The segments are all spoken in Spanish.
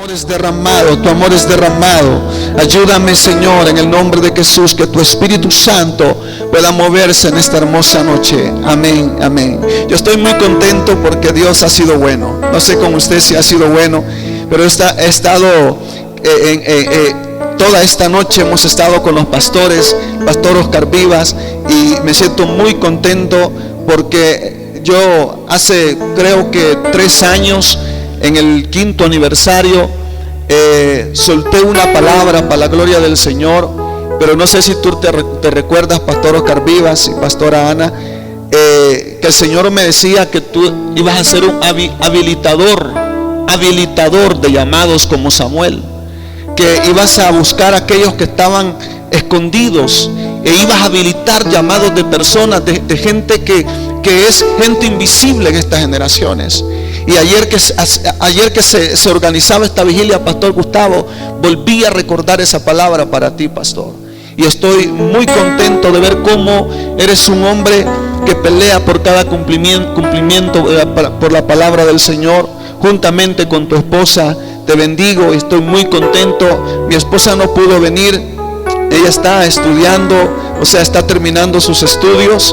amor es derramado, tu amor es derramado. Ayúdame, Señor, en el nombre de Jesús, que tu Espíritu Santo pueda moverse en esta hermosa noche. Amén, amén. Yo estoy muy contento porque Dios ha sido bueno. No sé con usted si ha sido bueno, pero he estado toda esta noche hemos estado con los pastores, Pastor Oscar Vivas, y me siento muy contento porque yo hace creo que 3 años, en el 5º aniversario, solté una palabra para la gloria del Señor, pero no sé si tú te recuerdas, Pastor Oscar Vivas y Pastora Ana, que el Señor me decía que tú ibas a ser un habilitador de llamados como Samuel, que ibas a buscar a aquellos que estaban escondidos e ibas a habilitar llamados de personas, de gente que es gente invisible en estas generaciones. Y ayer que se organizaba esta vigilia, Pastor Gustavo, volví a recordar esa palabra para ti, pastor. Y estoy muy contento de ver cómo eres un hombre que pelea por cada cumplimiento por la palabra del Señor, juntamente con tu esposa. Te bendigo y estoy muy contento. Mi esposa no pudo venir, ella está estudiando, o sea, está terminando sus estudios,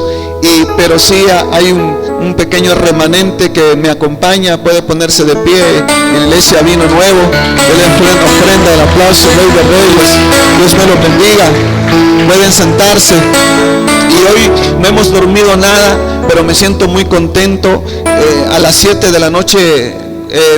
pero sí hay un pequeño remanente que me acompaña. Puede ponerse de pie. En la iglesia Vino Nuevo, él ofrenda el aplauso, Rey de Reyes. Dios me lo bendiga. Pueden sentarse. Y hoy no hemos dormido nada, pero me siento muy contento. A las 7 de la noche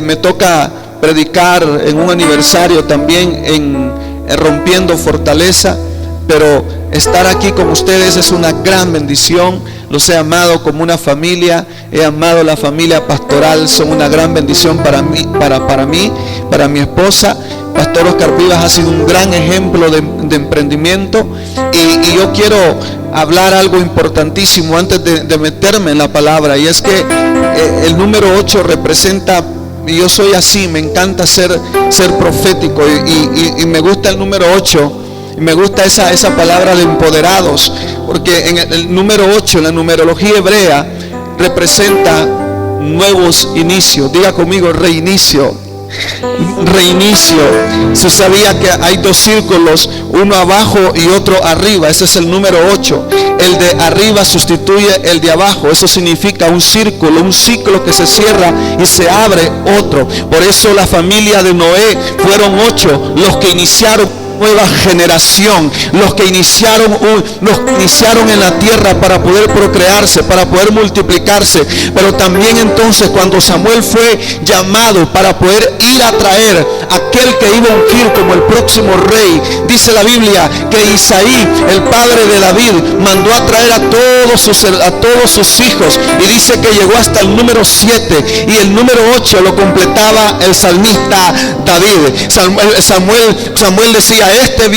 me toca predicar en un aniversario también en Rompiendo Fortaleza, pero estar aquí con ustedes es una gran bendición. Los he amado como una familia, he amado la familia pastoral, son una gran bendición para mí, para mi esposa. Pastor Oscar Vivas ha sido un gran ejemplo de emprendimiento, y yo quiero hablar algo importantísimo antes de meterme en la palabra, y es que el número 8 representa, y yo soy así, me encanta ser profético, y me gusta el número 8. Me gusta esa palabra de empoderados, porque en el número 8, en la numerología hebrea, representa nuevos inicios. Diga conmigo, reinicio. Se sabía que hay 2 círculos, uno abajo y otro arriba. Ese es el número 8. El de arriba sustituye el de abajo. Eso significa un círculo, un ciclo que se cierra y se abre otro. Por eso la familia de Noé fueron 8 los que iniciaron nueva generación, los que iniciaron en la tierra para poder procrearse, para poder multiplicarse. Pero también entonces, cuando Samuel fue llamado para poder ir a traer aquel que iba a ungir como el próximo rey, dice la Biblia que Isaí, el padre de David, mandó a traer a todos sus hijos, y dice que llegó hasta el número 7, y el número 8 lo completaba el salmista David. Samuel decía, este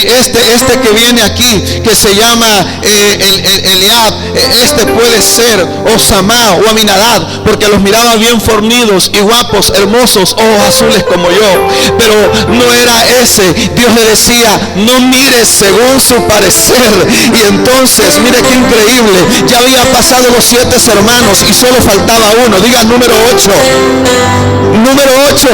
que viene aquí, que se llama Eliab, este puede ser o Samá o Aminadab, porque los miraba bien fornidos y guapos, hermosos, ojos azules como yo. Pero no era ese. Dios le decía, no mires según su parecer. Y entonces, mire qué increíble, ya había pasado los 7 hermanos y solo faltaba uno. Diga número 8. Número 8.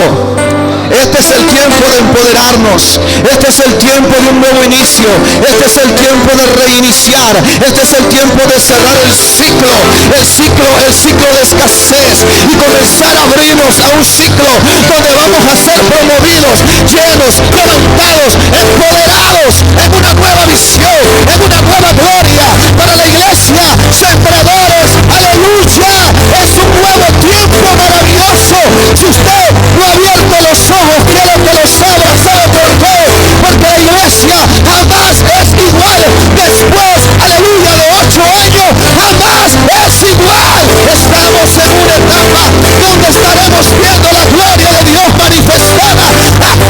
Este es el tiempo de empoderarnos. Este es el tiempo de un nuevo inicio. Este es el tiempo de reiniciar. Este es el tiempo de cerrar el ciclo de escasez, y comenzar a abrirnos a un ciclo donde vamos a ser promovidos, llenos, levantados, empoderados en una nueva visión, en una nueva gloria para la iglesia. Sembradores, aleluya. Es un nuevo tiempo maravilloso. Si usted no ha abierto los ojos, quiero que los abra. ¿Sabe por qué? Porque la iglesia jamás es igual después, aleluya, de 8 años. Jamás es igual. Estamos en una etapa donde estaremos viendo la gloria de Dios manifestada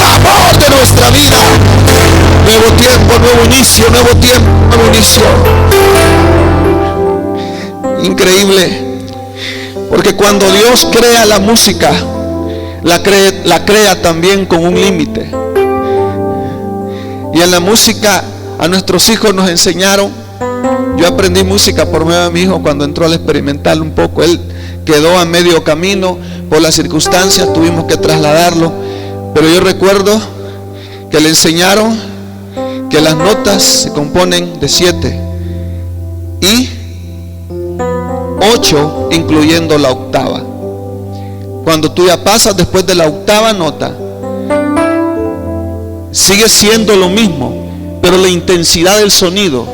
a favor de nuestra vida. Nuevo tiempo, nuevo inicio, nuevo tiempo, nuevo inicio. Increíble, porque cuando Dios crea la música, la crea también con un límite. Y en la música a nuestros hijos nos enseñaron. Yo aprendí música por medio de mi hijo cuando entró al experimental un poco. Él quedó a medio camino por las circunstancias, tuvimos que trasladarlo. Pero yo recuerdo que le enseñaron que las notas se componen de 7 y 8 incluyendo la octava. Cuando tú ya pasas después de la octava nota, sigue siendo lo mismo, pero la intensidad del sonido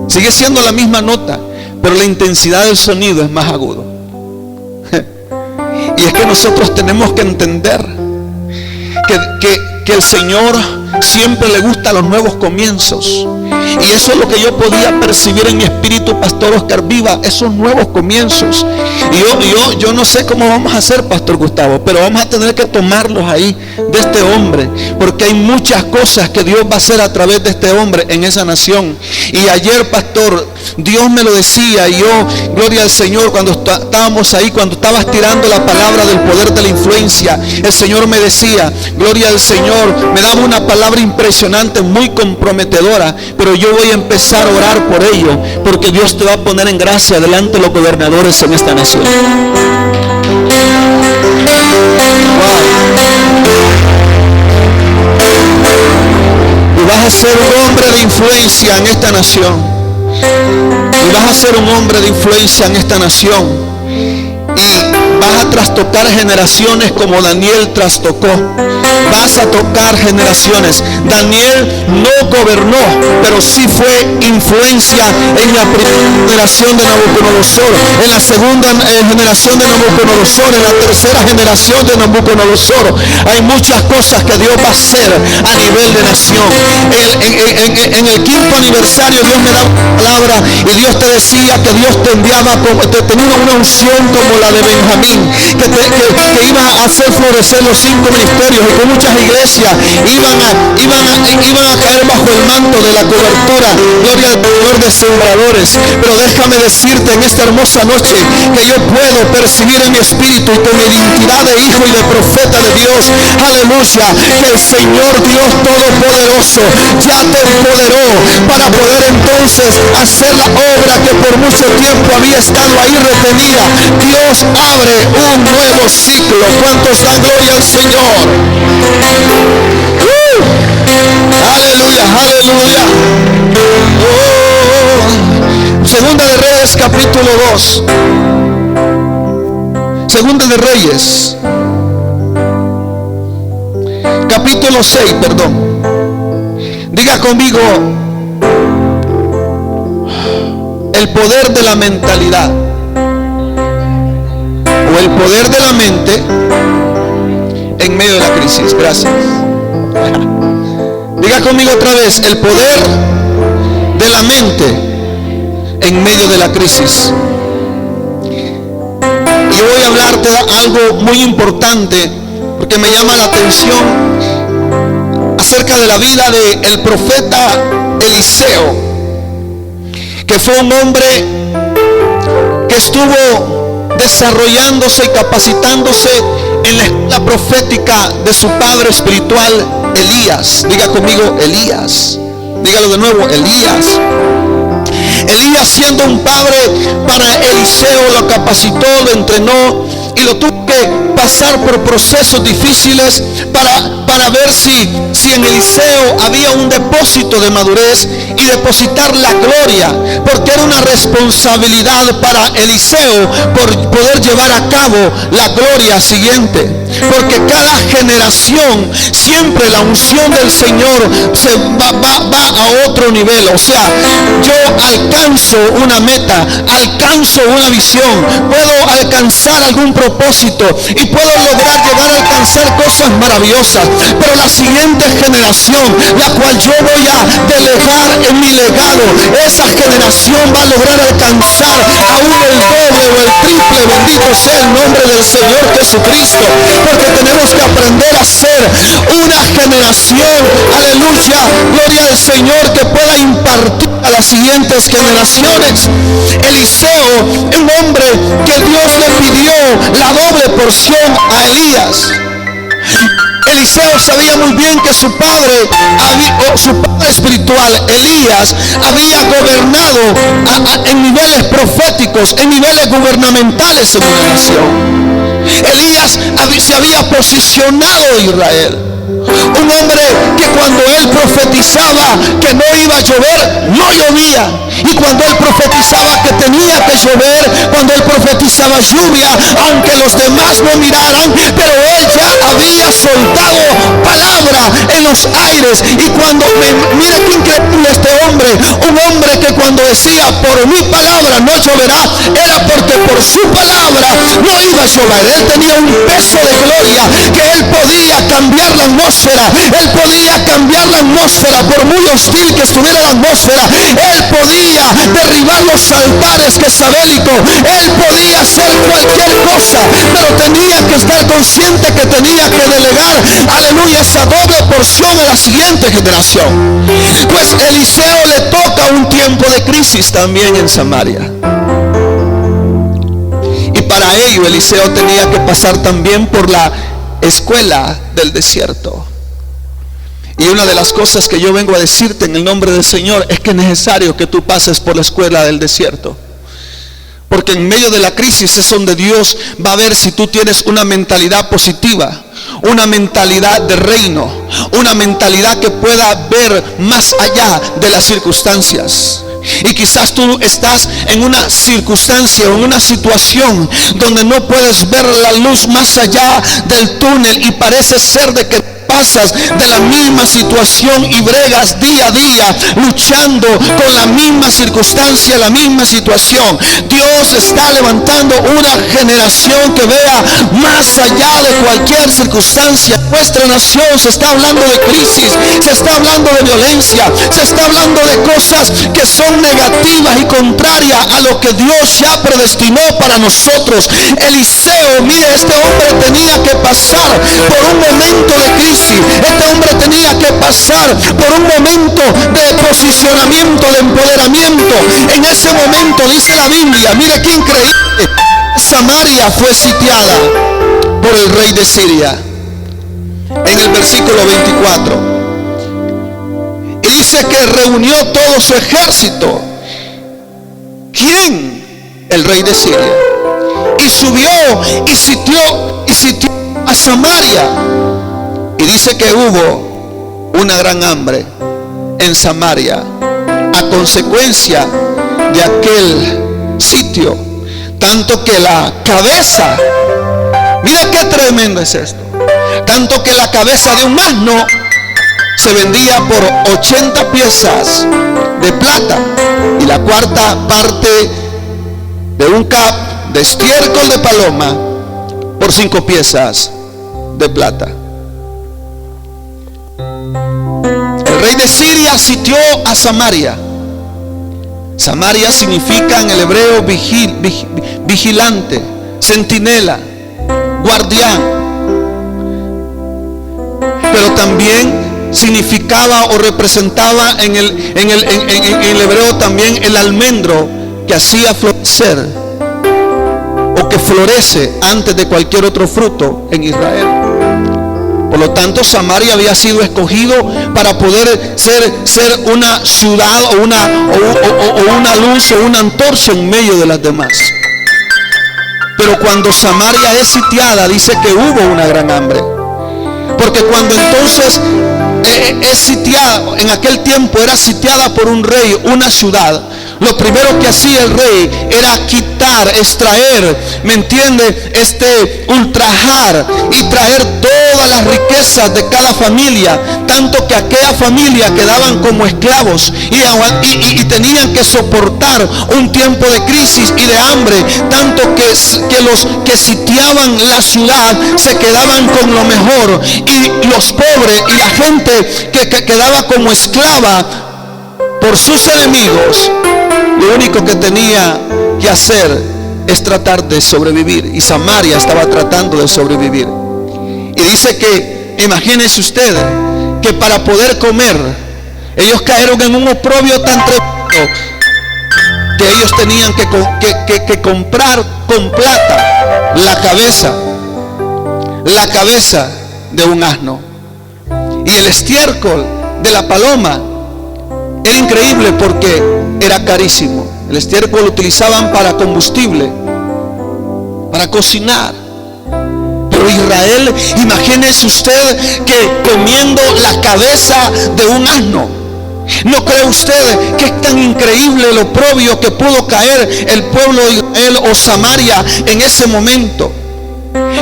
sigue siendo la misma nota, pero la intensidad del sonido es más agudo. Y es que nosotros tenemos que entender que el Señor siempre le gusta los nuevos comienzos. Y eso es lo que yo podía percibir en mi espíritu, Pastor Oscar Viva, esos nuevos comienzos. Y yo no sé cómo vamos a hacer, Pastor Gustavo, pero vamos a tener que tomarlos ahí de este hombre, porque hay muchas cosas que Dios va a hacer a través de este hombre en esa nación. Y ayer, Pastor, Dios me lo decía, y yo, gloria al Señor, cuando estábamos ahí, cuando estabas tirando la palabra del poder de la influencia, el Señor me decía, gloria al Señor, me daba una palabra impresionante, muy comprometedora, pero yo voy a empezar a orar por ello, porque Dios te va a poner en gracia delante de los gobernadores en esta nación. Wow. Y vas a ser un hombre de influencia en esta nación. Y vas a ser un hombre de influencia en esta nación. Y vas a trastocar generaciones como Daniel trastocó. Vas a tocar generaciones. Daniel no gobernó, pero sí fue influencia en la primera generación de Nabucodonosor, en la segunda generación de Nabucodonosor, en la tercera generación de Nabucodonosor. Hay muchas cosas que Dios va a hacer a nivel de nación. En el 5º aniversario Dios me da una palabra y Dios te decía que Dios te enviaba, te tenía una unción como la de Benjamín, que iba a hacer florecer los 5 ministerios, y con muchas iglesias iban a caer bajo el manto de la cobertura, gloria al Señor, de sembradores. Pero déjame decirte en esta hermosa noche que yo puedo percibir en mi espíritu y con mi identidad de hijo y de profeta de Dios, aleluya, que el Señor Dios Todopoderoso ya te empoderó para poder entonces hacer la obra que por mucho tiempo había estado ahí retenida. Dios abre un nuevo ciclo. ¿Cuántos dan gloria al Señor? Aleluya, aleluya. Segunda de Reyes, capítulo 2. Segunda de Reyes, capítulo 6, perdón. Diga conmigo, el poder de la mentalidad, o el poder de la mente en medio de la crisis. Gracias. Diga conmigo otra vez, el poder de la mente en medio de la crisis. Y voy a hablarte de algo muy importante, porque me llama la atención, acerca de la vida del profeta Eliseo, que fue un hombre que estuvo desarrollándose y capacitándose en la escuela profética de su padre espiritual Elías. Diga conmigo, Elías. Dígalo de nuevo, Elías. Elías, siendo un padre para Eliseo, lo capacitó, lo entrenó y lo tuvo que pasar por procesos difíciles para ver si en Eliseo había un depósito de madurez y depositar la gloria, porque era una responsabilidad para Eliseo por poder llevar a cabo la gloria siguiente, porque cada generación siempre la unción del Señor se va a otro nivel. O sea, yo alcanzo una meta, alcanzo una visión, puedo alcanzar algún propósito y puedo lograr llegar a alcanzar cosas maravillosas, pero la siguiente generación, la cual yo voy a delegar en mi legado, esa generación va a lograr alcanzar aún el doble o el triple. Bendito sea el nombre del Señor Jesucristo, porque tenemos que aprender a ser una generación, aleluya, gloria al Señor, que pueda impartir a las siguientes generaciones. Eliseo, un hombre que Dios le pidió la doble porción a Elías. Eliseo sabía muy bien que su padre espiritual, Elías, había gobernado en niveles proféticos, en niveles gubernamentales en una nación. Elías se había posicionado Israel. Un hombre que cuando él profetizaba que no iba a llover, no llovía. Y cuando él profetizaba que tenía que llover, cuando él profetizaba lluvia, aunque los demás no miraran, pero él ya había soltado palabra en los aires. Y cuando, mira qué increíble este hombre, un hombre que cuando decía por mi palabra no lloverá, era porque por su palabra no iba a llover. Él tenía un peso de gloria que él podía cambiar la atmósfera. Él podía cambiar la atmósfera por muy hostil que estuviera la atmósfera. Él podía derribar los altares jezabélicos. Él podía hacer cualquier cosa, pero tenía que estar consciente que tenía que delegar, aleluya, esa doble porción a la siguiente generación. Pues Eliseo le toca un tiempo de crisis también en Samaria. Y para ello Eliseo tenía que pasar también por la escuela del desierto. Y una de las cosas que yo vengo a decirte en el nombre del Señor es que es necesario que tú pases por la escuela del desierto. Porque en medio de la crisis es donde Dios va a ver si tú tienes una mentalidad positiva, una mentalidad de reino, una mentalidad que pueda ver más allá de las circunstancias. Y quizás tú estás en una circunstancia o en una situación donde no puedes ver la luz más allá del túnel y parece ser de que pasas de la misma situación y bregas día a día luchando con la misma circunstancia, la misma situación. Dios está levantando una generación que vea más allá de cualquier circunstancia. Nuestra nación se está hablando de crisis, se está hablando de violencia, se está hablando de cosas que son negativas y contrarias a lo que Dios ya predestinó para nosotros. Eliseo, mire, este hombre tenía que pasar por un momento de crisis. Este hombre tenía que pasar por un momento de posicionamiento, de empoderamiento. En ese momento dice la Biblia, mire qué increíble, Samaria fue sitiada por el rey de Siria. En el versículo 24. Y dice que reunió todo su ejército. ¿Quién? El rey de Siria. Y subió y sitió a Samaria. Y dice que hubo una gran hambre en Samaria a consecuencia de aquel sitio. Tanto que la cabeza, mira qué tremendo es esto, tanto que la cabeza de un asno se vendía por 80 piezas de plata y la cuarta parte de un cap de estiércol de paloma por 5 piezas de plata. El rey de Siria sitió a Samaria. Samaria significa en el hebreo vigilante, centinela, guardián. Pero también significaba o representaba en el hebreo también el almendro que hacía florecer o que florece antes de cualquier otro fruto en Israel. Por lo tanto, Samaria había sido escogido para poder ser una ciudad o una luz o una antorcha en medio de las demás. Pero cuando Samaria es sitiada, dice que hubo una gran hambre. Porque cuando entonces es sitiada, en aquel tiempo era sitiada por un rey, una ciudad, lo primero que hacía el rey era quitar, extraer, ¿me entiende? Ultrajar y traer todas las riquezas de cada familia, tanto que aquella familia quedaban como esclavos y tenían que soportar un tiempo de crisis y de hambre, tanto que los que sitiaban la ciudad se quedaban con lo mejor y los pobres y la gente que quedaba como esclava por sus enemigos, lo único que tenía que hacer es tratar de sobrevivir. Y Samaria estaba tratando de sobrevivir. Y dice que, imagínense ustedes, que para poder comer, ellos cayeron en un oprobio tan tremendo que ellos tenían que comprar con plata la cabeza de un asno. Y el estiércol de la paloma era increíble porque era carísimo. El estiércol lo utilizaban para combustible, para cocinar. Pero Israel, imagínese usted que comiendo la cabeza de un asno. ¿No cree usted que es tan increíble el oprobio que pudo caer el pueblo de Israel o Samaria en ese momento?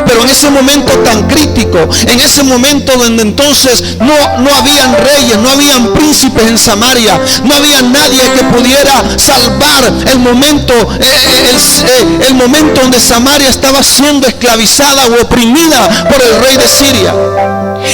Pero en ese momento tan crítico, en ese momento donde entonces no habían reyes, no habían príncipes en Samaria, no había nadie que pudiera salvar el momento donde Samaria estaba siendo esclavizada o oprimida por el rey de Siria.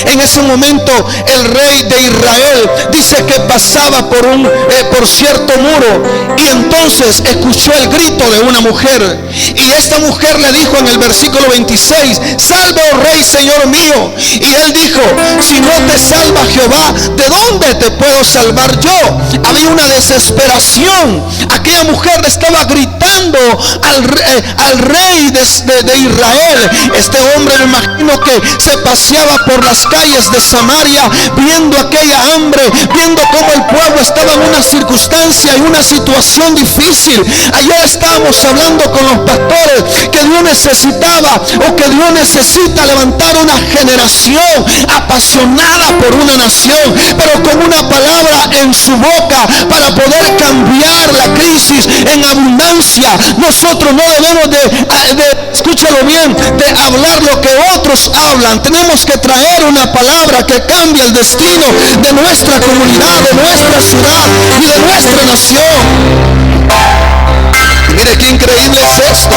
En ese momento el rey de Israel dice que pasaba por cierto muro, y entonces escuchó el grito de una mujer, y esta mujer le dijo en el versículo 26: salve, oh rey, señor mío. Y él dijo: si no te salva Jehová, ¿de dónde te puedo salvar yo? Había una desesperación. Aquella mujer le estaba gritando al rey de Israel. Este hombre, me imagino que se paseaba por las calles de Samaria viendo aquella hambre, viendo cómo el pueblo estaba en una circunstancia, en una situación difícil. Ayer estábamos hablando con los pastores que Dios necesitaba, o que Dios necesita levantar una generación apasionada por una nación, pero con una palabra en su boca para poder cambiar la crisis en abundancia. Nosotros no debemos escúchalo bien, de hablar lo que otros hablan. Tenemos que traer una palabra que cambie el destino de nuestra comunidad, de nuestra ciudad y de nuestra nación. Y mire qué increíble es esto.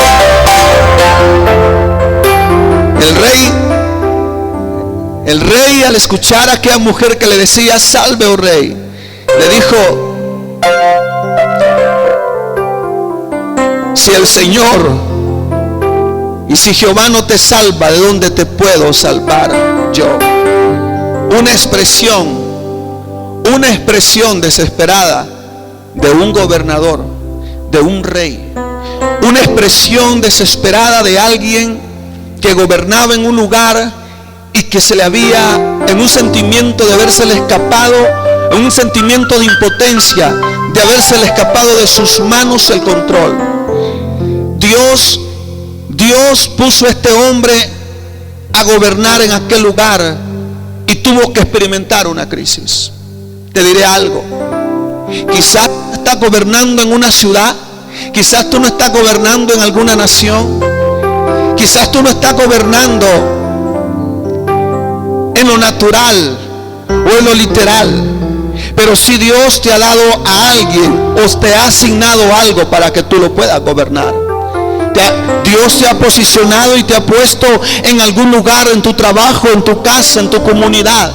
El rey, al escuchar a aquella mujer que le decía: salve, oh rey, le dijo: si el Señor y si Jehová no te salva, ¿de dónde te puedo salvar yo? Una expresión desesperada de un gobernador, de un rey. Una expresión desesperada de alguien que gobernaba en un lugar y que se le había, en un sentimiento de habérsele escapado, en un sentimiento de impotencia, de habérsele escapado de sus manos el control. Dios puso a este hombre a gobernar en aquel lugar y tuvo que experimentar una crisis. Te diré algo: quizás estás gobernando en una ciudad, quizás tú no estás gobernando en alguna nación, quizás tú no estás gobernando en lo natural o en lo literal, pero si Dios te ha dado a alguien o te ha asignado algo para que tú lo puedas gobernar. Dios te ha posicionado y te ha puesto en algún lugar, en tu trabajo, en tu casa, en tu comunidad.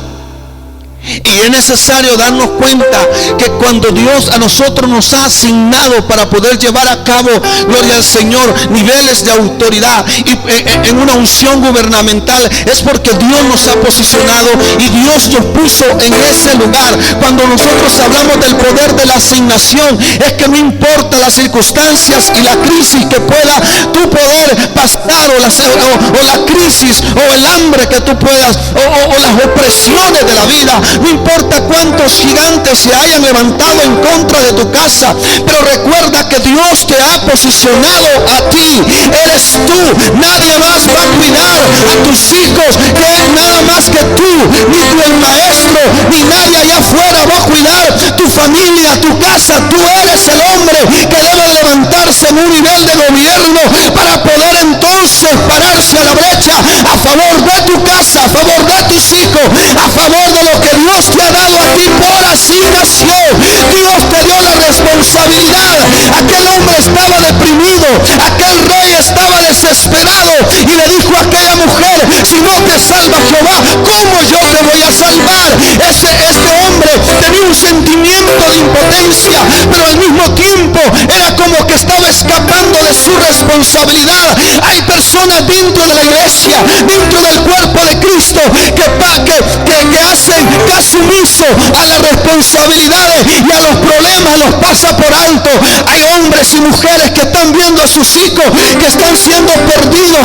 Y es necesario darnos cuenta que cuando Dios a nosotros nos ha asignado para poder llevar a cabo, gloria al Señor, niveles de autoridad y en una unción gubernamental, es porque Dios nos ha posicionado y Dios nos puso en ese lugar. Cuando nosotros hablamos del poder de la asignación, es que no importa las circunstancias y la crisis que pueda tú poder pasar, o la crisis o el hambre que tú puedas, o las opresiones de la vida. No importa cuántos gigantes se hayan levantado en contra de tu casa, pero recuerda que Dios te ha posicionado a ti. Eres tú. Nadie más va a cuidar a tus hijos, que nada más que tú, ni tu el maestro, ni nadie allá afuera va a cuidar tu familia, tu casa. Tú eres el hombre que debe levantarse en un nivel de gobierno para poder entonces pararse a la brecha a favor de tu casa, a favor de tus hijos, a favor de lo que Dios te ha dado a ti por asignación. Dios te dio la responsabilidad. Aquel hombre estaba deprimido, aquel rey estaba desesperado y le dijo a aquella mujer: si no te salva Jehová, ¿cómo yo te voy a salvar? Este hombre tenía un sentimiento de impotencia, pero al mismo tiempo era como que estaba escapando de su responsabilidad. Hay personas dentro de la iglesia, dentro del cuerpo de Cristo, que hacen caso omiso a las responsabilidades y a los problemas, los pasa por alto. Hay hombres y mujeres que están viendo a sus hijos que están siendo perdidos,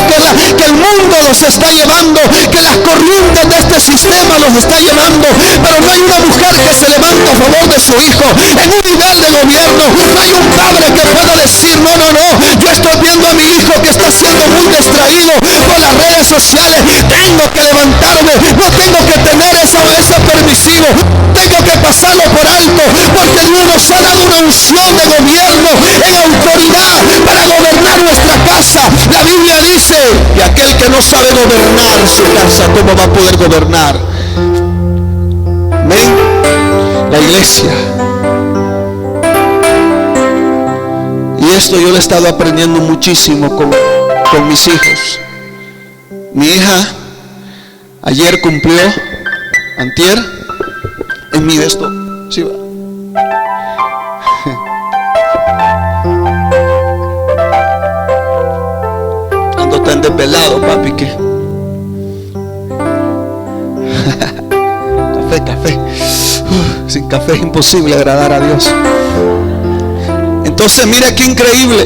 que el mundo los está llevando, que las corrientes de este sistema los está llevando, pero no hay una mujer que se levanta a favor de su hijo en un nivel de gobierno. No hay un padre que pueda decir: no, yo estoy viendo a mi hijo que está siendo muy distraído por las redes redes sociales. Tengo que levantarme, no tengo que tener ese permisivo, tengo que pasarlo por alto, porque Dios nos ha dado una unción de gobierno en autoridad para gobernar nuestra casa. La Biblia dice que aquel que no sabe gobernar su casa, ¿cómo va a poder gobernar? Amén. La iglesia. Y esto yo lo he estado aprendiendo muchísimo con mis hijos. Mi hija ayer cumplió, antier, en mi esto, sí va. Ando tan desvelado, papi, que café. Sin café es imposible agradar a Dios. Entonces mira qué increíble.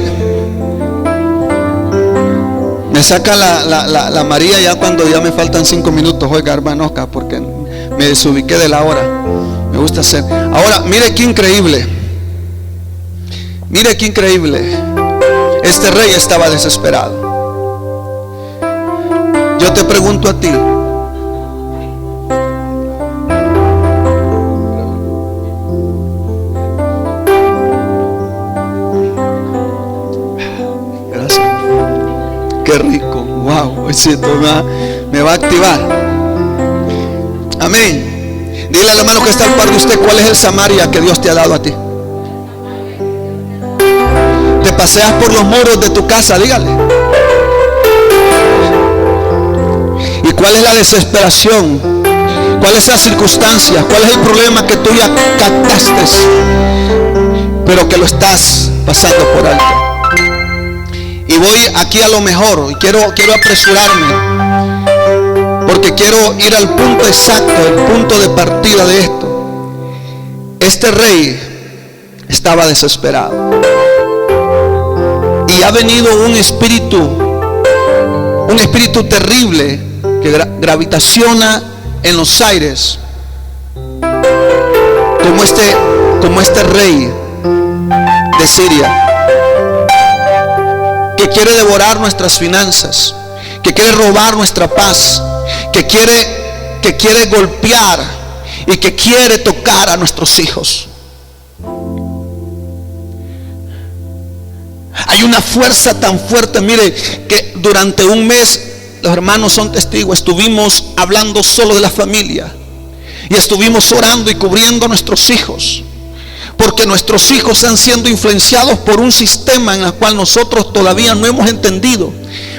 Me saca la María ya cuando ya me faltan 5 minutos. Oiga, hermano Oscar, porque me desubiqué de la hora. Me gusta hacer. Ahora, mire qué increíble. Mire qué increíble. Este rey estaba desesperado. Yo te pregunto a ti. Qué rico, wow, esto me va a activar. Amén. Dile al hermano que está al par de usted, ¿cuál es el Samaria que Dios te ha dado a ti? Te paseas por los muros de tu casa, dígale. ¿Y cuál es la desesperación? ¿Cuál es la circunstancia? ¿Cuál es el problema que tú ya captaste, pero que lo estás pasando por alto? Y voy aquí a lo mejor, y quiero apresurarme, porque quiero ir al punto exacto, el punto de partida de esto. Este rey estaba desesperado, y ha venido un espíritu terrible que gravitaciona en los aires, como este rey de Siria, que quiere devorar nuestras finanzas, que quiere robar nuestra paz, que quiere golpear y que quiere tocar a nuestros hijos. Hay una fuerza tan fuerte, mire, que durante un mes, los hermanos son testigos, estuvimos hablando solo de la familia y estuvimos orando y cubriendo a nuestros hijos, porque nuestros hijos están siendo influenciados por un sistema en el cual nosotros todavía no hemos entendido.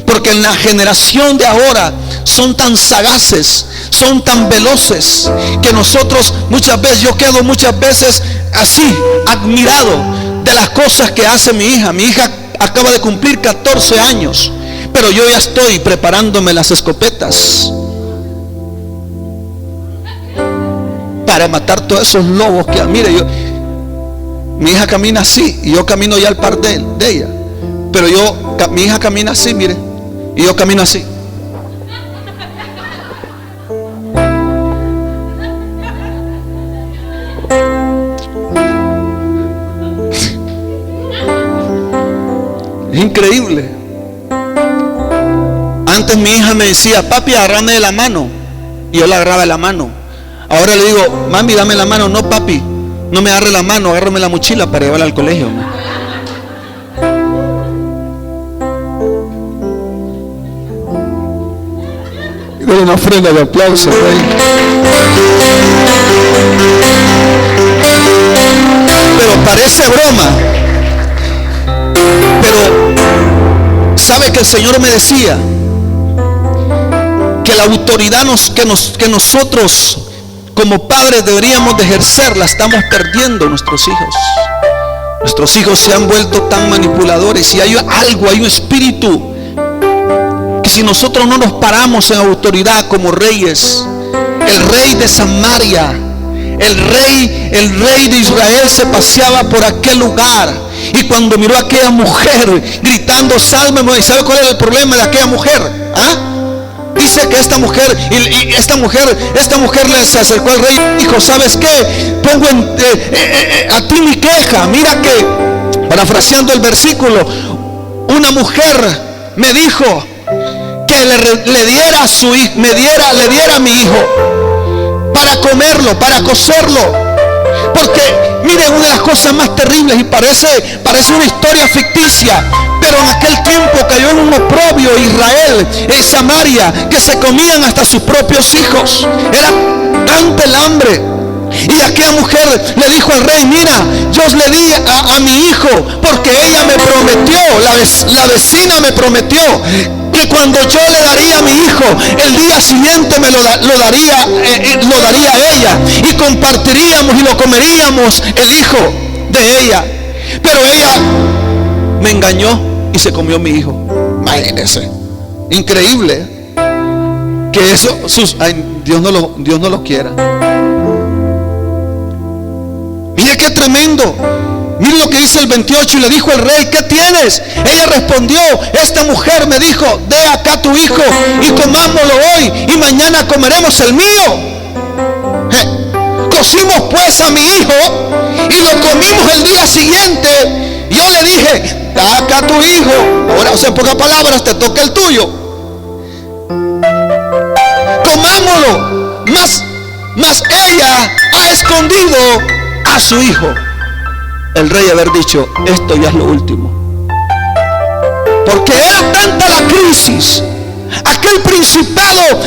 Porque en la generación de ahora son tan sagaces, son tan veloces, que nosotros yo quedo muchas veces así, admirado de las cosas que hace mi hija. Mi hija acaba de cumplir 14 años, pero yo ya estoy preparándome las escopetas para matar todos esos lobos que, mire, mi hija camina así y yo camino ya al par de ella. Pero mi hija camina así, mire, y yo camino así. Es increíble. Antes mi hija me decía, papi, agárrame de la mano, y yo la agarraba de la mano. Ahora le digo, mami, dame la mano. No, papi, no me agarre la mano, agárrame la mochila para llevarla al colegio. Dale una ofrenda de aplauso, rey. Pero parece broma. Pero ¿sabe que el Señor me decía? Que la autoridad que nosotros como padres deberíamos de ejercer, la estamos perdiendo nuestros hijos. Nuestros hijos se han vuelto tan manipuladores, y hay un espíritu que si nosotros no nos paramos en autoridad como reyes, el rey de Samaria, el rey de Israel se paseaba por aquel lugar, y cuando miró a aquella mujer gritando, sálvame, ¿y sabe cuál era el problema de aquella mujer? Dice que esta mujer le se acercó al rey y dijo, ¿sabes qué? Pongo a ti mi queja. Mira que, parafraseando el versículo, una mujer me dijo que que le diera a su hijo, le diera a mi hijo para comerlo, para cocerlo. Porque miren, una de las cosas más terribles, y parece una historia ficticia, pero en aquel tiempo cayó en un oprobio Israel, en Samaria, que se comían hasta sus propios hijos. Era tanta el hambre. Y aquella mujer le dijo al rey: mira, yo le di a mi hijo porque ella me prometió, la vecina me prometió que cuando yo le daría a mi hijo, el día siguiente me lo daría a ella, y compartiríamos y lo comeríamos el hijo de ella. Pero ella me engañó y se comió mi hijo. Imagínense, increíble que eso, Dios no lo quiera. Mire qué tremendo. Mire lo que dice el 28. Y le dijo el rey: ¿qué tienes? Ella respondió: esta mujer me dijo: de acá tu hijo y comámoslo hoy, y mañana comeremos el mío. Cocimos pues a mi hijo y lo comimos el día siguiente. Yo le dije: da acá tu hijo. Ahora, o sea, en pocas palabras, te toca el tuyo. Comámoslo. Mas ella ha escondido a su hijo. El rey haber dicho: esto ya es lo último. Porque era tanta la crisis. Aquel principado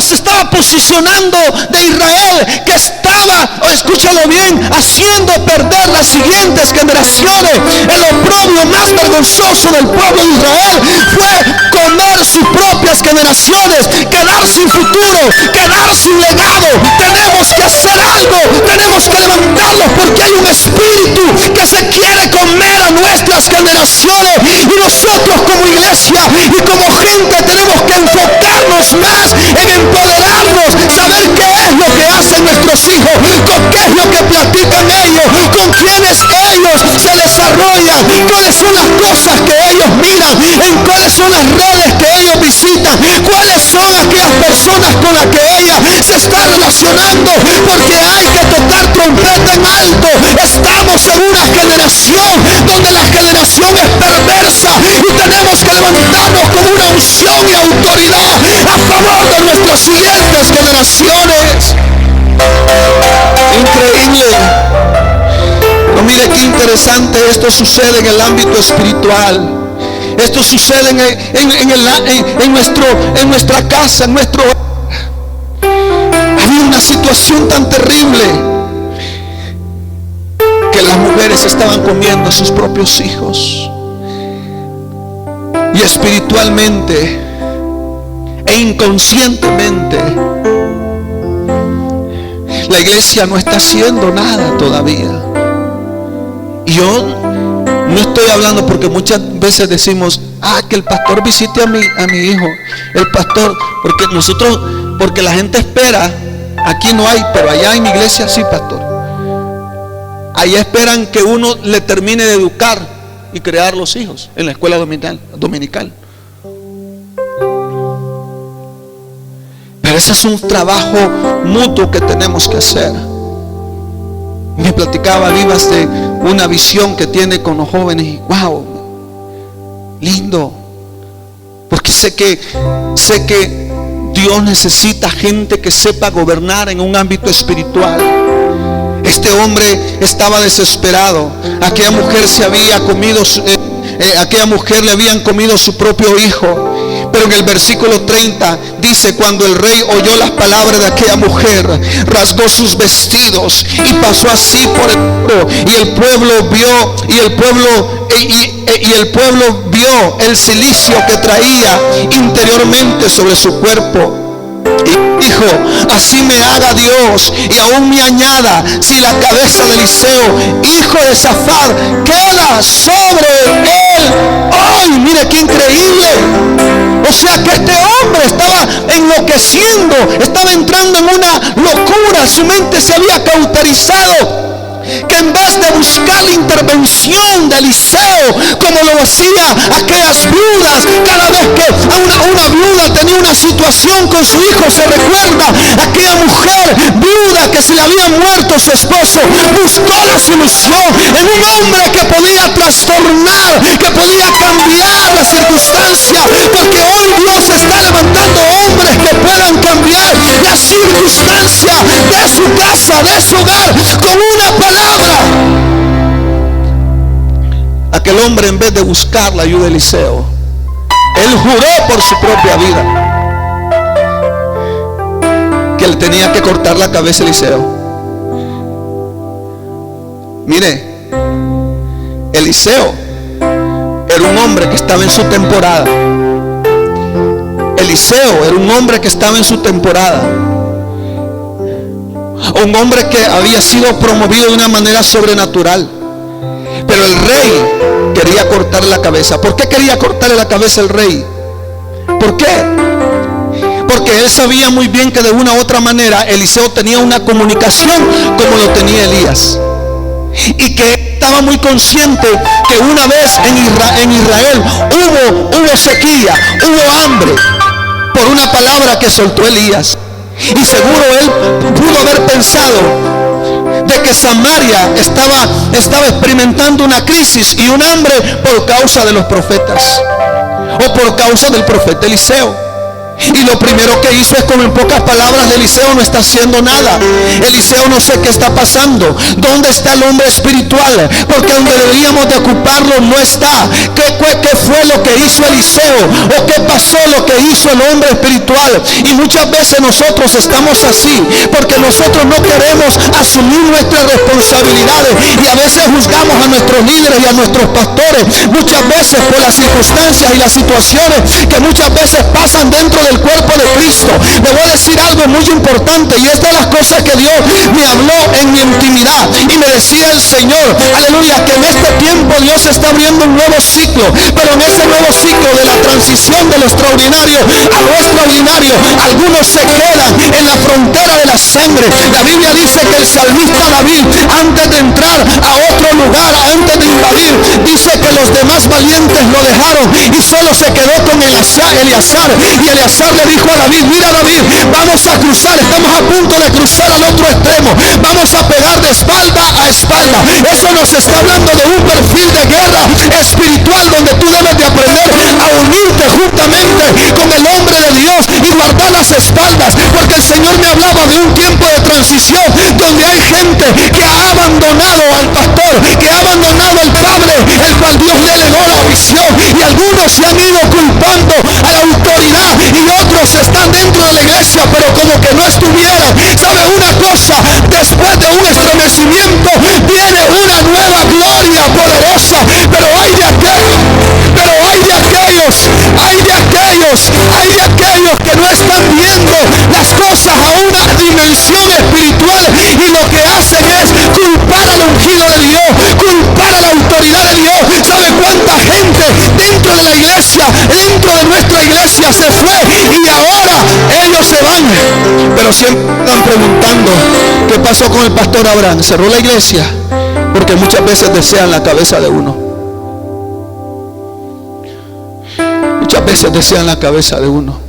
se estaba posicionando de Israel, que estaba, escúchalo bien, haciendo perder las siguientes generaciones. El oprobio más vergonzoso del pueblo de Israel fue comer sus propias generaciones, quedar sin futuro, quedar sin legado. Tenemos que hacer algo, tenemos que levantarlos, porque hay un espíritu que se quiere comer a nuestras generaciones, y nosotros como iglesia y como gente tenemos que enfocarnos más en empoderarnos, saber qué es lo que hacen nuestros hijos, con qué es lo que platican ellos, con quiénes ellos se desarrollan, cuáles son las cosas que ellos miran, en cuáles son las redes que ellos visitan, cuáles son aquellas personas con las que ella se está relacionando, porque hay que tocar trompeta en alto. Estamos en una generación donde la generación es perversa, y tenemos que levantarnos con una unción y autoridad a favor de nuestras siguientes generaciones. Increíble. Pero mire qué interesante, esto sucede en el ámbito espiritual. Esto sucede en nuestra casa, en nuestro... Había una situación tan terrible que las mujeres estaban comiendo a sus propios hijos. Y espiritualmente e inconscientemente la iglesia no está haciendo nada todavía. Y yo no estoy hablando, porque muchas veces decimos: que el pastor visite a mi hijo, el pastor, porque la gente espera. Aquí no hay, pero allá en mi iglesia sí, pastor. Allá esperan que uno le termine de educar y crear los hijos en la escuela dominical. Pero ese es un trabajo mutuo que tenemos que hacer. Me platicaba Vivas de una visión que tiene con los jóvenes, y wow, lindo, porque sé que Dios necesita gente que sepa gobernar en un ámbito espiritual. Este hombre estaba desesperado. Aquella mujer le habían comido su propio hijo. Pero en el versículo 30 dice: cuando el rey oyó las palabras de aquella mujer, rasgó sus vestidos y pasó así por el pueblo. Y el pueblo vio el cilicio que traía interiormente sobre su cuerpo. Y dijo: así me haga Dios y aún me añada, si la cabeza de Eliseo, hijo de Safat, queda sobre él hoy. Mire qué increíble. O sea que este hombre estaba enloqueciendo, estaba entrando en una locura. Su mente se había cauterizado, que en vez de buscar la intervención de Eliseo, como lo hacía aquellas viudas, cada vez que una viuda tenía una situación con su hijo, se recuerda aquella mujer viuda que se le había muerto su esposo, buscó la solución en un hombre que podía trastornar, que podía cambiar esta circunstancia, porque hoy Dios está levantando hombres que puedan cambiar la circunstancia de su casa, de su hogar, con una palabra. Aquel hombre, en vez de buscar la ayuda de Eliseo, él juró por su propia vida que él tenía que cortar la cabeza a Eliseo. Mire, Eliseo era un hombre que estaba en su temporada. Eliseo era un hombre que estaba en su temporada. Un hombre que había sido promovido de una manera sobrenatural. Pero el rey quería cortarle la cabeza. ¿Por qué quería cortarle la cabeza el rey? ¿Por qué? Porque él sabía muy bien que de una u otra manera Eliseo tenía una comunicación como lo tenía Elías. Y que estaba muy consciente que una vez en Israel hubo sequía, hubo hambre por una palabra que soltó Elías. Y seguro él pudo haber pensado de que Samaria estaba experimentando una crisis y un hambre por causa de los profetas, o por causa del profeta Eliseo. Y lo primero que hizo es, como en pocas palabras, Eliseo no está haciendo nada. Eliseo, no sé qué está pasando. ¿Dónde está el hombre espiritual? Porque donde deberíamos de ocuparlo no está. ¿Qué fue lo que hizo Eliseo? ¿O qué pasó lo que hizo el hombre espiritual? Y muchas veces nosotros estamos así, porque nosotros no queremos asumir nuestras responsabilidades. Y a veces juzgamos a nuestros líderes y a nuestros pastores. Muchas veces por las circunstancias y las situaciones que muchas veces pasan dentro del cuerpo de Cristo. Le voy a decir algo muy importante, y es de las cosas que Dios me habló en mi intimidad, y me decía el Señor, aleluya, que en este tiempo Dios está abriendo un nuevo ciclo, pero en ese nuevo ciclo de la transición de lo extraordinario a lo extraordinario, algunos se quedan en la frontera de la sangre. La Biblia dice que el salmista David, antes de entrar a otro lugar, antes de invadir, dice que los demás valientes lo dejaron y solo se quedó con Eleazar. Y Eleazar le dijo a David: mira, David, vamos a cruzar, estamos a punto de cruzar al otro extremo, vamos a pegar de espalda a espalda. Eso nos está hablando de un perfil de guerra espiritual, donde tú debes de aprender a unirte juntamente con el hombre de Dios y guardar las espaldas, porque el Señor me hablaba de un tiempo de transición donde hay gente que ha abandonado al pastor, que ha abandonado al Padre, el cual Dios le legó la visión, y algunos se han ido culpando a la autoridad y otros están dentro de la iglesia pero como que no estuvieran. ¿Sabe una cosa? Después de un estremecimiento viene una nueva gloria poderosa, pero hay de aquellos que no están viendo las cosas a una dimensión espiritual, y lo que hacen es culpar al ungido de Dios, culpar a la autoridad de Dios. ¿Sabe cuánta gente dentro de la iglesia, dentro de nuestra iglesia, se fue y ahora ellos se van? Pero siempre están preguntando: ¿qué pasó con el pastor Abraham? ¿Cerró la iglesia? Porque muchas veces desean la cabeza de uno. Muchas veces desean la cabeza de uno,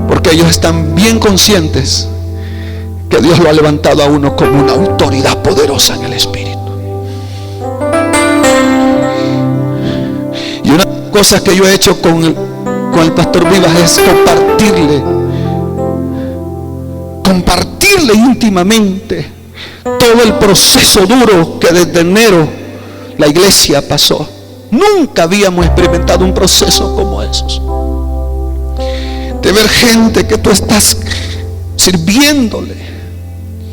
porque ellos están bien conscientes que Dios lo ha levantado a uno como una autoridad poderosa en el Espíritu. Y una cosa que yo he hecho con el pastor Vivas es compartirle íntimamente todo el proceso duro que desde enero la iglesia pasó. Nunca habíamos experimentado un proceso como esos, de ver gente que tú estás sirviéndole,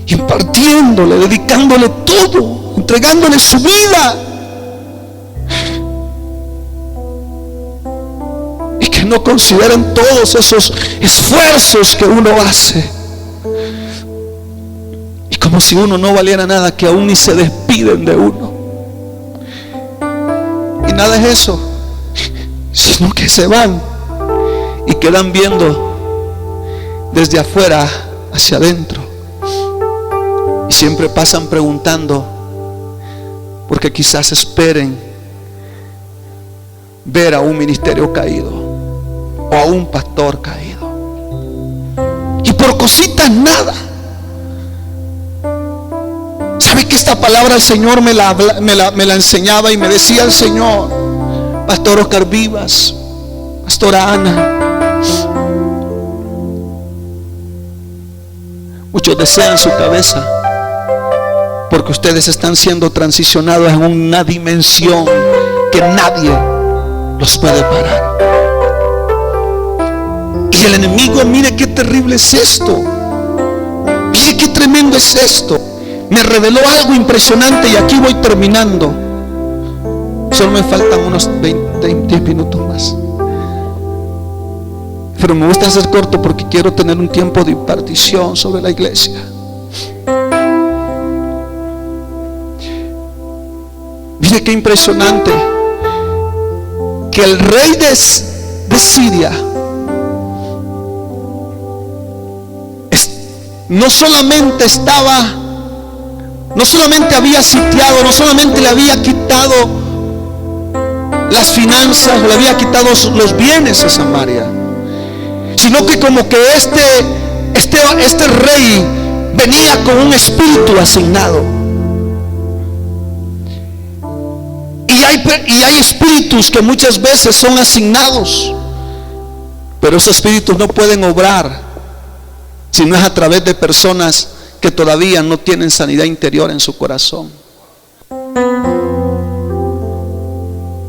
impartiéndole, dedicándole todo, entregándole su vida, y que no consideran todos esos esfuerzos que uno hace, y como si uno no valiera nada, que aún ni se despiden de uno. Y nada es eso, sino que se van y quedan viendo desde afuera hacia adentro, y siempre pasan preguntando, porque quizás esperen ver a un ministerio caído o a un pastor caído, y por cositas nada. ¿Sabe que esta palabra el Señor me la enseñaba y me decía el Señor: Pastor Oscar Vivas, Pastora Ana, muchos desean su cabeza porque ustedes están siendo transicionados en una dimensión que nadie los puede parar. Y el enemigo, mire qué terrible es esto, mire qué tremendo es esto. Me reveló algo impresionante y aquí voy terminando. Solo me faltan unos 20 minutos más, pero me gusta hacer corto porque quiero tener un tiempo de impartición sobre la iglesia. Mire qué impresionante que el rey de Siria no solamente había sitiado, no solamente le había quitado las finanzas, le había quitado los bienes a Samaria, sino que como que este rey venía con un espíritu asignado. Y hay espíritus que muchas veces son asignados, pero esos espíritus no pueden obrar si no es a través de personas que todavía no tienen sanidad interior en su corazón.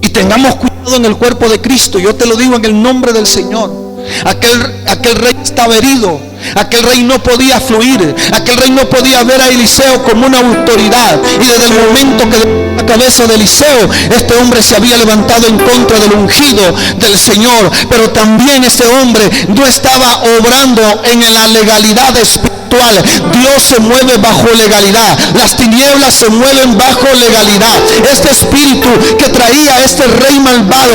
Y tengamos cuidado en el cuerpo de Cristo. Yo te lo digo en el nombre del Señor. Aquel rey estaba herido. Aquel rey no podía fluir. Aquel rey no podía ver a Eliseo como una autoridad. Y desde el momento que de la cabeza de Eliseo, este hombre se había levantado en contra del ungido del Señor. Pero también este hombre no estaba obrando en la legalidad espiritual. Dios se mueve bajo legalidad. Las tinieblas se mueven bajo legalidad. Este espíritu que traía este rey malvado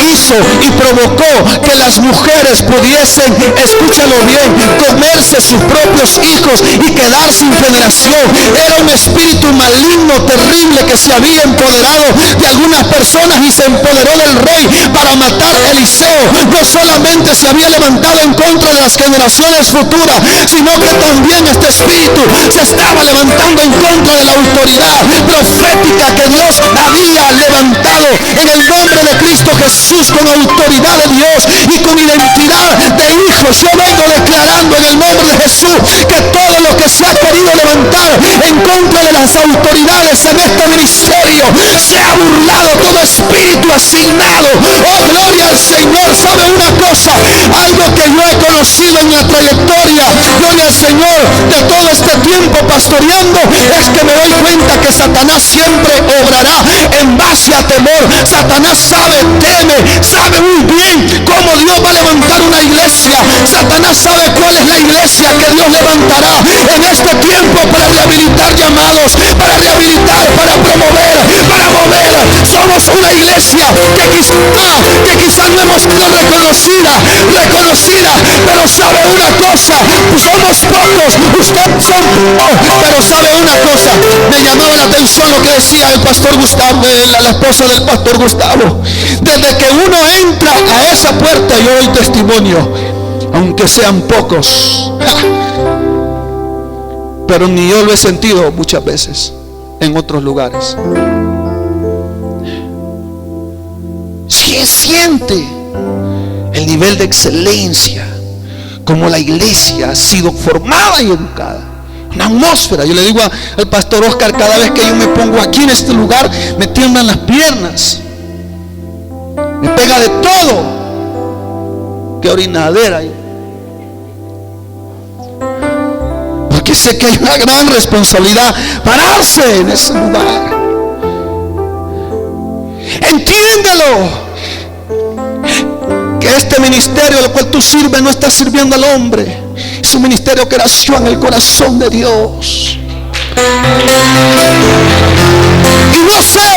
hizo y provocó que las mujeres pudiesen, escúchalo bien, comerse sus propios hijos y quedar sin generación. Era un espíritu maligno, terrible, que se había empoderado de algunas personas y se empoderó del rey para matar a Eliseo. No solamente se había levantado en contra de las generaciones futuras, sino que también este espíritu se estaba levantando en contra de la autoridad profética que Dios había levantado en el nombre de Cristo Jesús, con autoridad de Dios y con identidad de hijos. Yo vengo declarando en el nombre de Jesús que todo lo que se ha querido levantar en contra de las autoridades en este ministerio se ha burlado. Todo espíritu asignado, oh gloria al Señor. ¿Sabe una cosa? Algo que yo he conocido en la trayectoria, gloria al Señor, de todo este tiempo pastoreando, es que me doy cuenta que Satanás siempre obrará en base a temor. Satanás teme, sabe muy bien cómo Dios va a levantar una iglesia. Satanás sabe cuál es la iglesia que Dios levantará en este tiempo para rehabilitar llamados, para rehabilitar, para promover, para mover. Somos una iglesia que quizás no hemos sido reconocida, pero sabe una cosa, somos pocos, ustedes son pocos, pero sabe una cosa, me llamaba la atención lo que decía el pastor Gustavo, la esposa del pastor Gustavo. Desde que uno entra a esa puerta, yo doy testimonio, aunque sean pocos, pero ni yo lo he sentido muchas veces en otros lugares. ¿Quién siente el nivel de excelencia como la iglesia ha sido formada y educada? Una atmósfera. Yo le digo al pastor Oscar, cada vez que yo me pongo aquí en este lugar, me tiemblan las piernas, me pega de todo. Qué orinadera hay. Porque sé que hay una gran responsabilidad pararse en ese lugar. Entiéndelo, que este ministerio al cual tú sirves no está sirviendo al hombre. Es un ministerio que nació en el corazón de Dios. Y no sé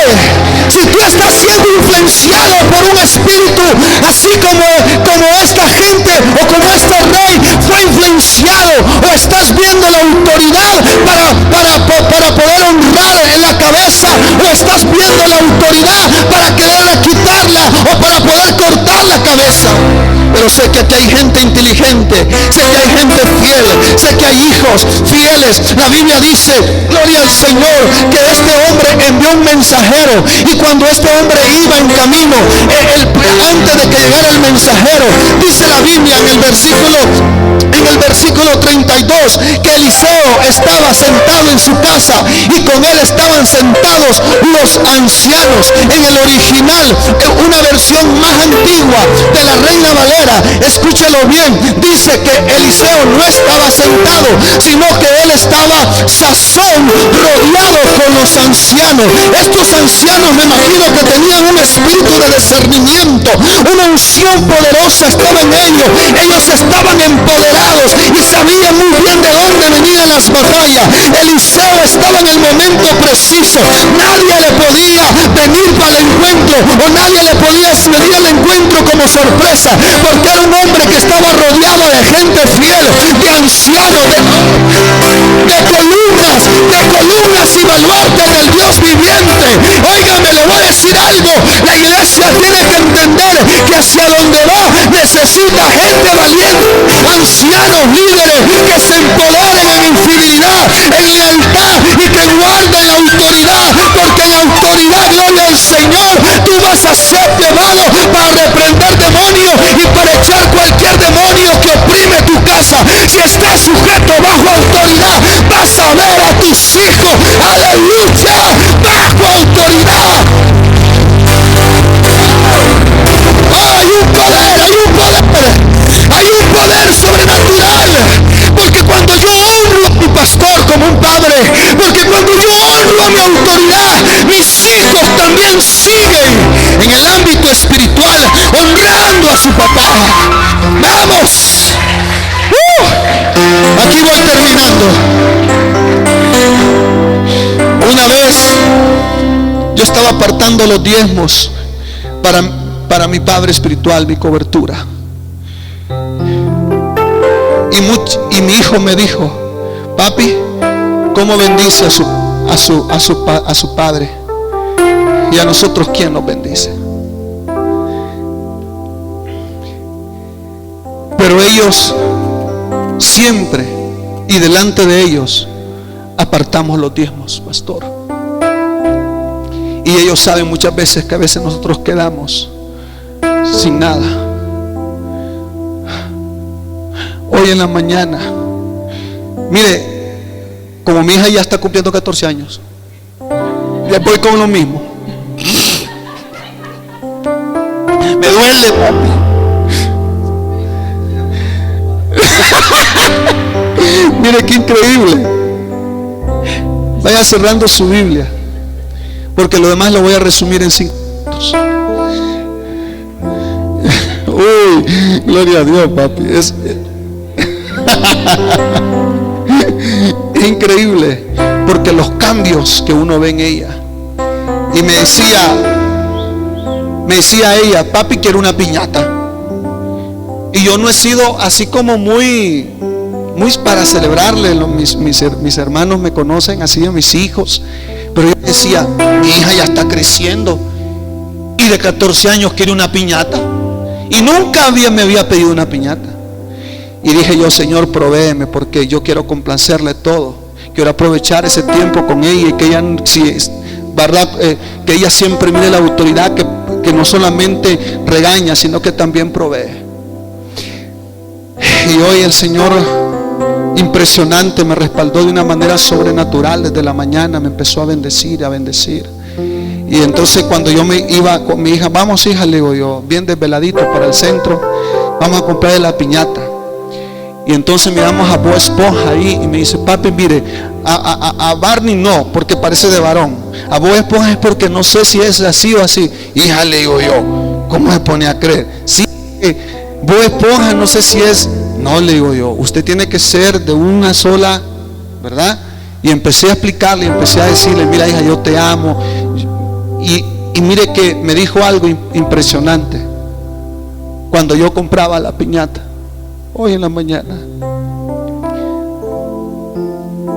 si tú estás siendo influenciado por un espíritu, así como esta gente o como este rey fue influenciado, o estás viendo la autoridad para poder honrar en la cabeza, o estás viendo la autoridad para querer quitarla o para poder cortar la cabeza. pero sé que aquí hay gente inteligente, sé que hay gente fiel, sé que hay hijos fieles. La Biblia dice, gloria al Señor, que este hombre envió un mensajero, y cuando este hombre iba en camino, antes de que llegara el mensajero, dice la Biblia en el versículo 32, que Eliseo estaba sentado en su casa y con él estaban sentados los ancianos. En el original, una versión más antigua de la Reina Valera, escúchelo bien, dice que Eliseo no estaba sentado, sino que él estaba sazón rodeado con los ancianos. Estos ancianos, me imagino que tenían un espíritu de discernimiento, una unción poderosa estaba en ellos. Ellos estaban empoderados y sabían muy bien de dónde venían las batallas. Eliseo estaba en el momento preciso. Nadie le podía venir para el encuentro, o nadie le podía venir al encuentro como sorpresa, porque era un hombre que estaba rodeado de gente fiel, de ancianos, de columnas y baluartes del Dios viviente. Óigame, le voy a decir algo. La iglesia tiene que entender que hacia donde va necesita gente valiente, ancianos, líderes que se empoderen en infidelidad, en lealtad, y que guarden autoridad, porque en autoridad, gloria al Señor, tú vas a ser llevado para reprender demonios y para echar cualquier demonio que oprime tu casa. Si estás sujeto bajo autoridad, vas a ver a tus hijos, aleluya, bajo autoridad. Hay un poder sobrenatural, porque cuando yo honro a mi pastor como un padre, porque cuando yo honro a mi autoridad, mis hijos también siguen en el ámbito espiritual honrando a su papá. ¡Vamos! Aquí voy terminando. Una vez yo estaba apartando los diezmos para mi padre espiritual, mi cobertura. Y mi hijo me dijo, papi, ¿cómo bendice a su padre? Y a nosotros, ¿quién nos bendice? Pero ellos siempre, y delante de ellos, apartamos los diezmos, pastor. Y ellos saben muchas veces que a veces nosotros quedamos sin nada. Hoy en la mañana, mire, como mi hija ya está cumpliendo 14 años, ya voy con lo mismo. Me duele, papi. Mire qué increíble. Vaya cerrando su Biblia, porque lo demás lo voy a resumir en 5 minutos. Uy, gloria a Dios, papi. Es increíble, porque los cambios que uno ve en ella. Y me decía ella, papi, quiero una piñata. Y yo no he sido así como muy para celebrarle. Mis hermanos me conocen así, de mis hijos. Pero yo decía, mi hija ya está creciendo y de 14 años quiere una piñata. Y nunca me había pedido una piñata. Y dije yo, Señor, provéeme, porque yo quiero complacerle todo. Quiero aprovechar ese tiempo con ella, y que ella, ¿verdad? Que ella siempre mire la autoridad, que no solamente regaña, sino que también provee. Y hoy el Señor, impresionante, me respaldó de una manera sobrenatural. Desde la mañana me empezó a bendecir, a bendecir. Y entonces cuando yo me iba con mi hija, vamos hija, le digo yo, bien desveladito para el centro, vamos a comprarle la piñata. Y entonces miramos a Bob Esponja ahí, y me dice, papi, mire, a Barney no, porque parece de varón. A Bob Esponja es porque no sé si es así o así. Hija, le digo yo, ¿cómo se pone a creer? Sí, Bob Esponja no sé si es. No, le digo yo, usted tiene que ser de una sola, ¿verdad? Y empecé a explicarle, empecé a decirle, mira hija, yo te amo. Y mire que me dijo algo impresionante. Cuando yo compraba la piñata, hoy en la mañana,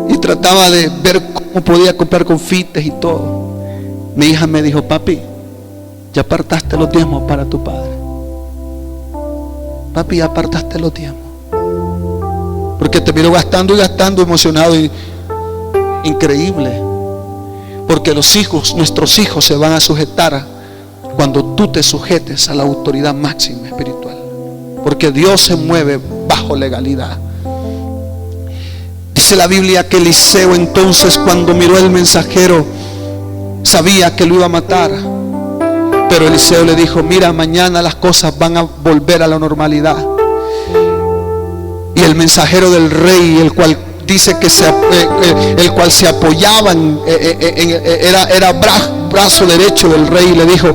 y trataba de ver cómo podía comprar confites y todo, mi hija me dijo, papi, ya apartaste los diezmos para tu padre. papi, ya apartaste los diezmos. Porque te miro gastando y gastando, emocionado y increíble. Porque los hijos, nuestros hijos se van a sujetar cuando tú te sujetes a la autoridad máxima espiritual. Porque Dios se mueve bajo legalidad. Dice la Biblia que Eliseo entonces, cuando miró el mensajero, sabía que lo iba a matar. Pero Eliseo le dijo: mira, mañana las cosas van a volver a la normalidad. Y el mensajero del rey, el cual dice que el cual se apoyaba era brazo derecho del rey, le dijo: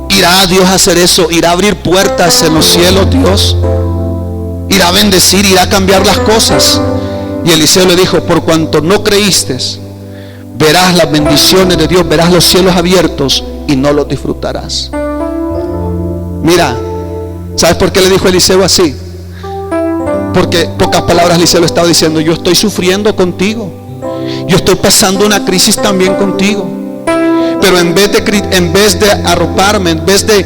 ¿irá Dios a hacer eso? ¿Irá a abrir puertas en los cielos Dios? ¿Irá a bendecir? ¿Irá a cambiar las cosas? Y Eliseo le dijo: por cuanto no creíste, verás las bendiciones de Dios, verás los cielos abiertos y no los disfrutarás. Mira, ¿sabes por qué le dijo Eliseo así? Porque pocas palabras Eliseo le estaba diciendo: yo estoy sufriendo contigo, yo estoy pasando una crisis también contigo. Pero en vez de arroparme, en vez de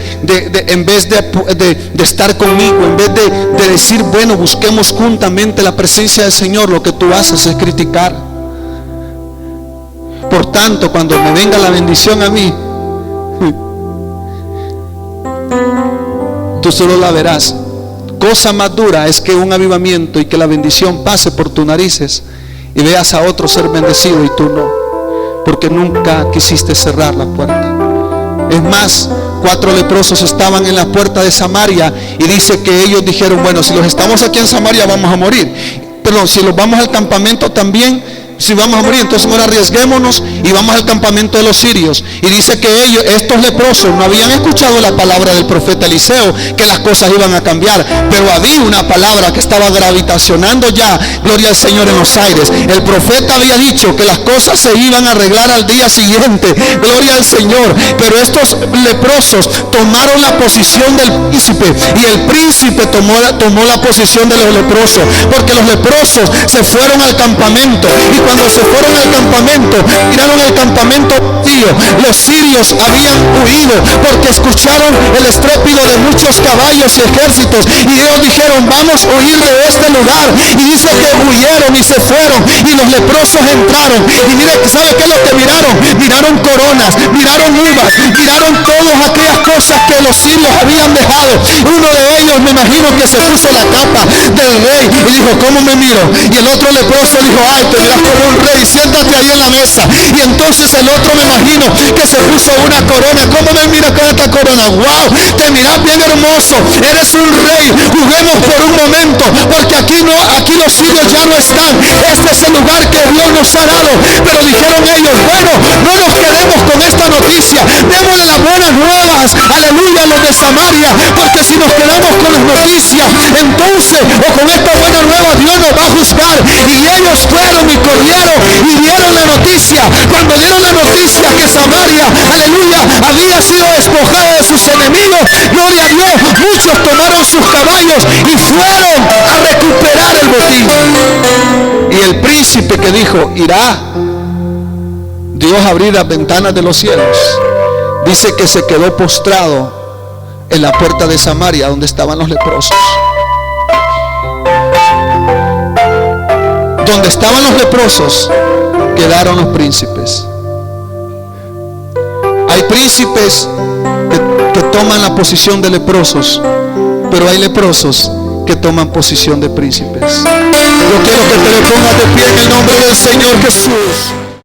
estar conmigo, en vez de decir, bueno, busquemos juntamente la presencia del Señor, lo que tú haces es criticar. Por tanto, cuando me venga la bendición a mí, tú solo la verás. Cosa más dura es que un avivamiento y que la bendición pase por tus narices y veas a otro ser bendecido y tú no, porque nunca quisiste cerrar la puerta. Es más, 4 leprosos estaban en la puerta de Samaria y dice que ellos dijeron: bueno, si los estamos aquí en Samaria vamos a morir, pero si los vamos al campamento también, si vamos a morir, entonces mejor arriesguémonos y vamos al campamento de los sirios. Y dice que ellos, estos leprosos, no habían escuchado la palabra del profeta Eliseo, que las cosas iban a cambiar, pero había una palabra que estaba gravitacionando ya, gloria al Señor, en los aires. El profeta había dicho que las cosas se iban a arreglar al día siguiente, gloria al Señor. Pero estos leprosos tomaron la posición del príncipe, y el príncipe tomó la posición de los leprosos, porque los leprosos se fueron al campamento, y cuando se fueron al campamento, miraron el campamento vacío. Los sirios habían huido porque escucharon el estrépito de muchos caballos y ejércitos, y ellos dijeron: vamos a huir de este lugar. Y dice que huyeron y se fueron, y los leprosos entraron. Y mire, ¿sabe qué es lo que miraron? Miraron coronas, miraron uvas, miraron todas aquellas cosas que los sirios habían dejado. Uno de ellos, me imagino que se puso la capa del rey y dijo: ¿cómo me miro? Y el otro leproso dijo: ay, te miras como un rey, siéntate ahí en la mesa. Y entonces el otro, me imagino que se puso una corona. ¿Cómo me miras con esta corona? Wow, te miras bien hermoso, eres un rey. Juguemos por un momento, porque aquí los sirios ya no están. Este es el lugar que Dios nos ha dado. Pero dijeron ellos: bueno, no nos quedemos con esta noticia, démosle las buenas nuevas, aleluya, a los de Samaria, porque si nos quedamos con las noticias, entonces, o con esta buena nueva, Dios nos va a juzgar. Y ellos fueron y corrieron y dieron la noticia. Cuando dieron la noticia que Samaria, aleluya, había sido despojada de sus enemigos, gloria a Dios, muchos tomaron sus caballos y fueron a recuperar el botín. Y el príncipe que dijo: irá Dios a abrir las ventanas de los cielos, dice que se quedó postrado en la puerta de Samaria, donde estaban los leprosos. Donde estaban los leprosos quedaron los príncipes. Hay príncipes que toman la posición de leprosos, pero hay leprosos que toman posición de príncipes. Yo quiero que te le pongas de pie en el nombre del Señor Jesús.